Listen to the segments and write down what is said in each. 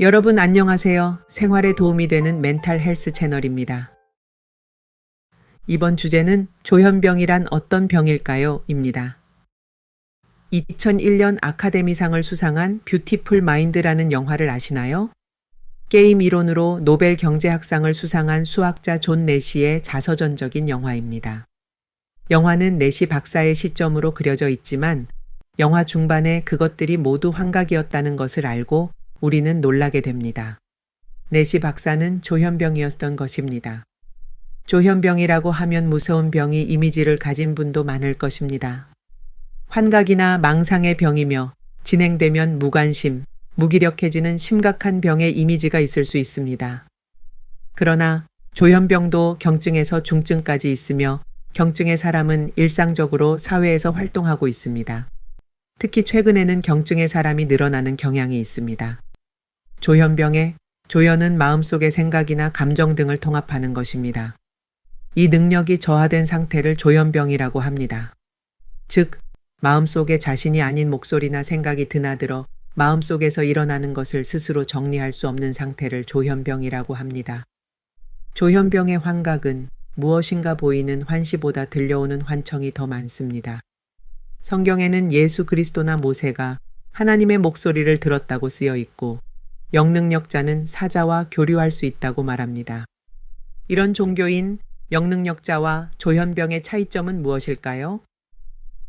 여러분 안녕하세요. 생활에 도움이 되는 멘탈 헬스 채널입니다. 이번 주제는 조현병이란 어떤 병일까요? 입니다. 2001년 아카데미상을 수상한 뷰티풀 마인드라는 영화를 아시나요? 게임 이론으로 노벨 경제학상을 수상한 수학자 존 내시의 자서전적인 영화입니다. 영화는 내시 박사의 시점으로 그려져 있지만 영화 중반에 그것들이 모두 환각이었다는 것을 알고 우리는 놀라게 됩니다. 내시 박사는 조현병이었던 것입니다. 조현병이라고 하면 무서운 병이 이미지를 가진 분도 많을 것입니다. 환각이나 망상의 병이며 진행되면 무관심, 무기력해지는 심각한 병의 이미지가 있을 수 있습니다. 그러나 조현병도 경증에서 중증까지 있으며 경증의 사람은 일상적으로 사회에서 활동하고 있습니다. 특히 최근에는 경증의 사람이 늘어나는 경향이 있습니다. 조현병에 조현은 마음속의 생각이나 감정 등을 통합하는 것입니다. 이 능력이 저하된 상태를 조현병이라고 합니다. 즉, 마음속에 자신이 아닌 목소리나 생각이 드나들어 마음속에서 일어나는 것을 스스로 정리할 수 없는 상태를 조현병이라고 합니다. 조현병의 환각은 무엇인가 보이는 환시보다 들려오는 환청이 더 많습니다. 성경에는 예수 그리스도나 모세가 하나님의 목소리를 들었다고 쓰여 있고 영능력자는 사자와 교류할 수 있다고 말합니다. 이런 종교인 영능력자와 조현병의 차이점은 무엇일까요?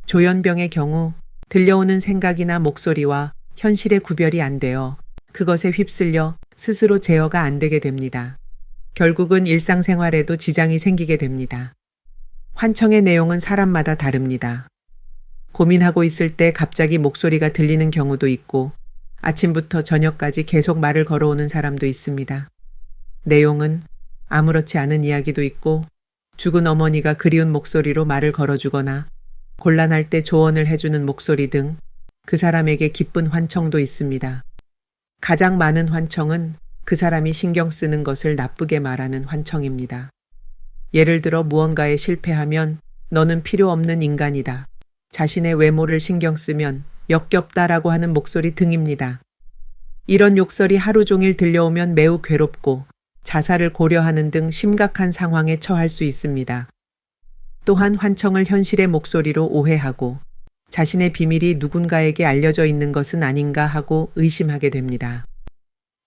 조현병의 경우 들려오는 생각이나 목소리와 현실의 구별이 안 되어 그것에 휩쓸려 스스로 제어가 안 되게 됩니다. 결국은 일상생활에도 지장이 생기게 됩니다. 환청의 내용은 사람마다 다릅니다. 고민하고 있을 때 갑자기 목소리가 들리는 경우도 있고 아침부터 저녁까지 계속 말을 걸어오는 사람도 있습니다. 내용은 아무렇지 않은 이야기도 있고 죽은 어머니가 그리운 목소리로 말을 걸어주거나 곤란할 때 조언을 해주는 목소리 등 그 사람에게 기쁜 환청도 있습니다. 가장 많은 환청은 그 사람이 신경 쓰는 것을 나쁘게 말하는 환청입니다. 예를 들어 무언가에 실패하면 너는 필요 없는 인간이다. 자신의 외모를 신경 쓰면 역겹다라고 하는 목소리 등입니다. 이런 욕설이 하루 종일 들려오면 매우 괴롭고 자살을 고려하는 등 심각한 상황에 처할 수 있습니다. 또한 환청을 현실의 목소리로 오해하고 자신의 비밀이 누군가에게 알려져 있는 것은 아닌가 하고 의심하게 됩니다.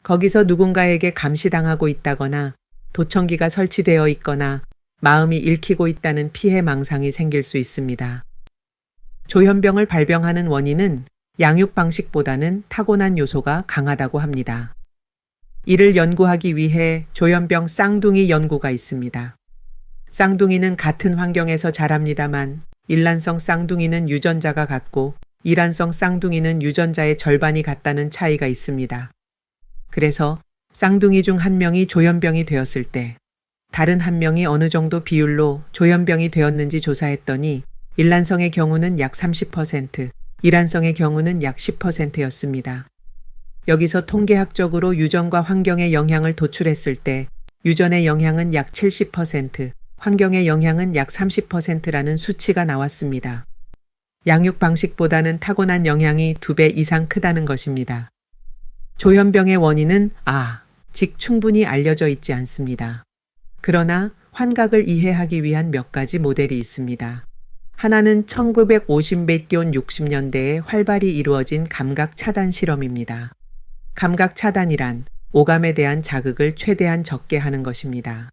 거기서 누군가에게 감시당하고 있다거나 도청기가 설치되어 있거나 마음이 읽히고 있다는 피해 망상이 생길 수 있습니다. 조현병을 발병하는 원인은 양육 방식보다는 타고난 요소가 강하다고 합니다. 이를 연구하기 위해 조현병 쌍둥이 연구가 있습니다. 쌍둥이는 같은 환경에서 자랍니다만 일란성 쌍둥이는 유전자가 같고 이란성 쌍둥이는 유전자의 절반이 같다는 차이가 있습니다. 그래서 쌍둥이 중 한 명이 조현병이 되었을 때 다른 한 명이 어느 정도 비율로 조현병이 되었는지 조사했더니 일란성의 경우는 약 30%, 이란성의 경우는 약 10%였습니다. 여기서 통계학적으로 유전과 환경의 영향을 도출했을 때 유전의 영향은 약 70%, 환경의 영향은 약 30%라는 수치가 나왔습니다. 양육 방식보다는 타고난 영향이 2배 이상 크다는 것입니다. 조현병의 원인은 즉 충분히 알려져 있지 않습니다. 그러나 환각을 이해하기 위한 몇 가지 모델이 있습니다. 하나는 1950 몇 개월 60년대에 활발히 이루어진 감각 차단 실험입니다. 감각 차단이란 오감에 대한 자극을 최대한 적게 하는 것입니다.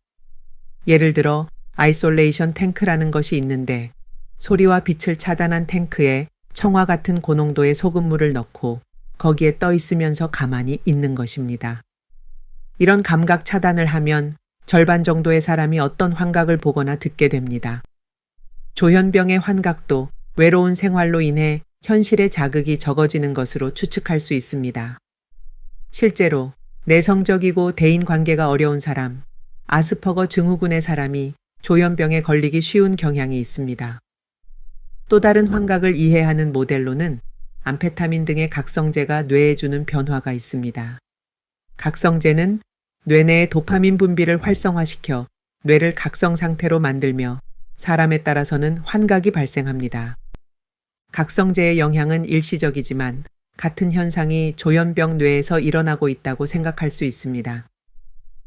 예를 들어 아이솔레이션 탱크라는 것이 있는데 소리와 빛을 차단한 탱크에 청화 같은 고농도의 소금물을 넣고 거기에 떠 있으면서 가만히 있는 것입니다. 이런 감각 차단을 하면 절반 정도의 사람이 어떤 환각을 보거나 듣게 됩니다. 조현병의 환각도 외로운 생활로 인해 현실의 자극이 적어지는 것으로 추측할 수 있습니다. 실제로 내성적이고 대인관계가 어려운 사람, 아스퍼거 증후군의 사람이 조현병에 걸리기 쉬운 경향이 있습니다. 또 다른 환각을 이해하는 모델로는 암페타민 등의 각성제가 뇌에 주는 변화가 있습니다. 각성제는 뇌 내의 도파민 분비를 활성화시켜 뇌를 각성 상태로 만들며 사람에 따라서는 환각이 발생합니다. 각성제의 영향은 일시적이지만 같은 현상이 조현병 뇌에서 일어나고 있다고 생각할 수 있습니다.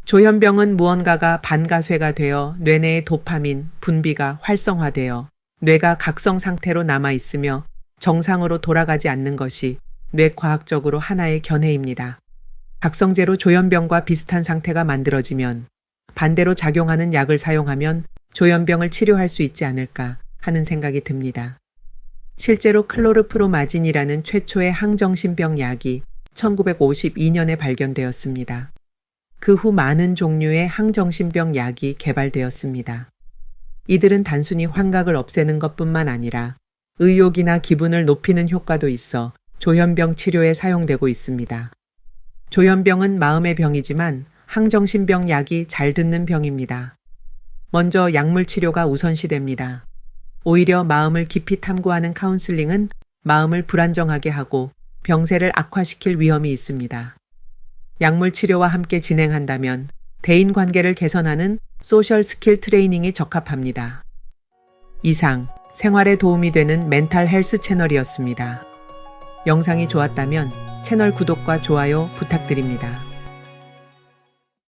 조현병은 무언가가 반가쇠가 되어 뇌내의 도파민, 분비가 활성화되어 뇌가 각성 상태로 남아있으며 정상으로 돌아가지 않는 것이 뇌과학적으로 하나의 견해입니다. 각성제로 조현병과 비슷한 상태가 만들어지면 반대로 작용하는 약을 사용하면 조현병을 치료할 수 있지 않을까 하는 생각이 듭니다. 실제로 클로르프로마진이라는 최초의 항정신병 약이 1952년에 발견되었습니다. 그 후 많은 종류의 항정신병 약이 개발되었습니다. 이들은 단순히 환각을 없애는 것뿐만 아니라 의욕이나 기분을 높이는 효과도 있어 조현병 치료에 사용되고 있습니다. 조현병은 마음의 병이지만 항정신병 약이 잘 듣는 병입니다. 먼저 약물 치료가 우선시됩니다. 오히려 마음을 깊이 탐구하는 카운슬링은 마음을 불안정하게 하고 병세를 악화시킬 위험이 있습니다. 약물 치료와 함께 진행한다면 대인 관계를 개선하는 소셜 스킬 트레이닝이 적합합니다. 이상 생활에 도움이 되는 멘탈 헬스 채널이었습니다. 영상이 좋았다면 채널 구독과 좋아요 부탁드립니다.